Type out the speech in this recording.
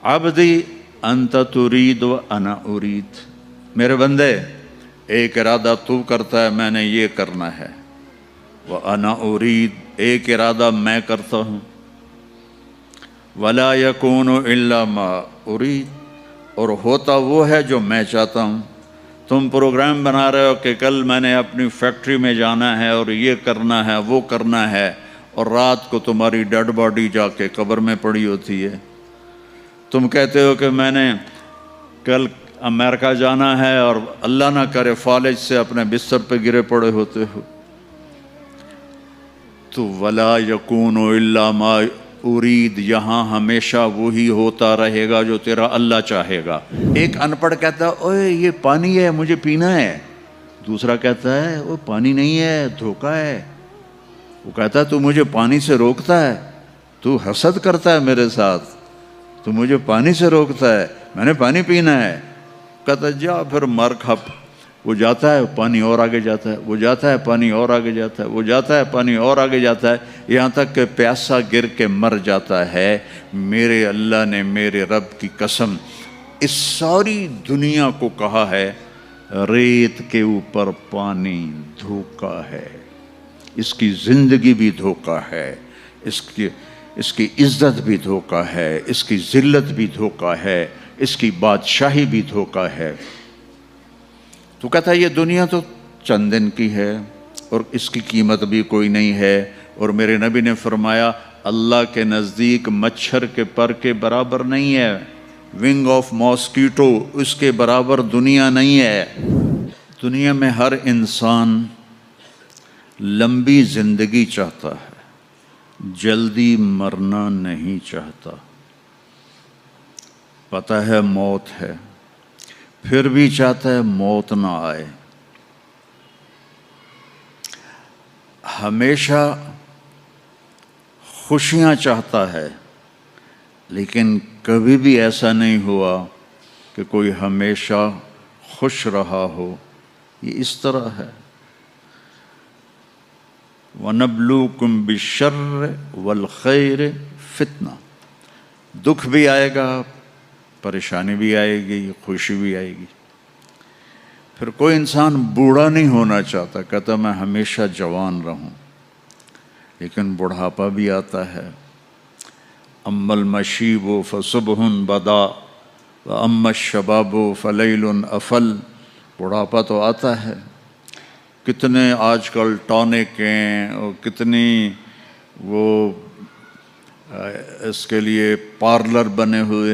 अब्दी अंत तुरीद व अना उरीद, मेरे बंदे एक इरादा तू करता है मैंने ये करना है, व अना उरीद एक इरादा मैं करता हूँ, वला यकूनु इल्ला मा उरीद और होता वो है जो मैं चाहता हूँ। तुम प्रोग्राम बना रहे हो कि कल मैंने अपनी फैक्ट्री में जाना है और ये करना है वो करना है, और रात को तुम्हारी डेड बॉडी जाके कब्र में पड़ी होती है। तुम कहते हो कि मैंने कल अमेरिका जाना है और अल्लाह ना करे फालिज से अपने बिस्तर पे गिरे पड़े होते हो। तो वला यकूनु इल्ला मा उरीद, यहाँ हमेशा वही होता रहेगा जो तेरा अल्लाह चाहेगा। एक अनपढ़ कहता है ओए ये पानी है मुझे पीना है, दूसरा कहता है वो पानी नहीं है धोखा है। वो कहता है तू मुझे पानी से रोकता है, तू हसद करता है मेरे साथ, तू मुझे पानी से रोकता है, मैंने पानी पीना है। कहता जा फिर मर खप। वो जाता है पानी और आगे जाता है, वो जाता है पानी और आगे जाता है, वो जाता है पानी और आगे जाता है, यहाँ तक कि प्यासा गिर के मर जाता है। मेरे अल्लाह ने मेरे रब की कसम इस सारी दुनिया को कहा है रेत के ऊपर पानी धोखा है, इसकी ज़िंदगी भी धोखा है, इसकी इज्जत भी धोखा है, इसकी ज़िल्लत भी धोखा है, इसकी बादशाही भी धोखा है। तो कहता है ये दुनिया तो चंद दिन की है और इसकी कीमत भी कोई नहीं है। और मेरे नबी ने फरमाया अल्लाह के नज़दीक मच्छर के पर के बराबर नहीं है, विंग ऑफ मॉस्कीटो उसके बराबर दुनिया नहीं है। दुनिया में हर इंसान लंबी ज़िंदगी चाहता है, जल्दी मरना नहीं चाहता। पता है मौत है, फिर भी चाहता है मौत ना आए। हमेशा खुशियां चाहता है, लेकिन कभी भी ऐसा नहीं हुआ कि कोई हमेशा खुश रहा हो। ये इस तरह है वनब्लूकुम बिश्शर्र वल खैर फितना, दुख भी आएगा, परेशानी भी आएगी, खुशी भी आएगी। फिर कोई इंसान बूढ़ा नहीं होना चाहता, कहता मैं हमेशा जवान रहूं, लेकिन बुढ़ापा भी आता है। अम्मल मशीबो फसुबहुन बदा व अम्मा शबाबो फलैलुन अफल, बुढ़ापा तो आता है। कितने आजकल टॉनिक हैं और कितनी वो इसके लिए पार्लर बने हुए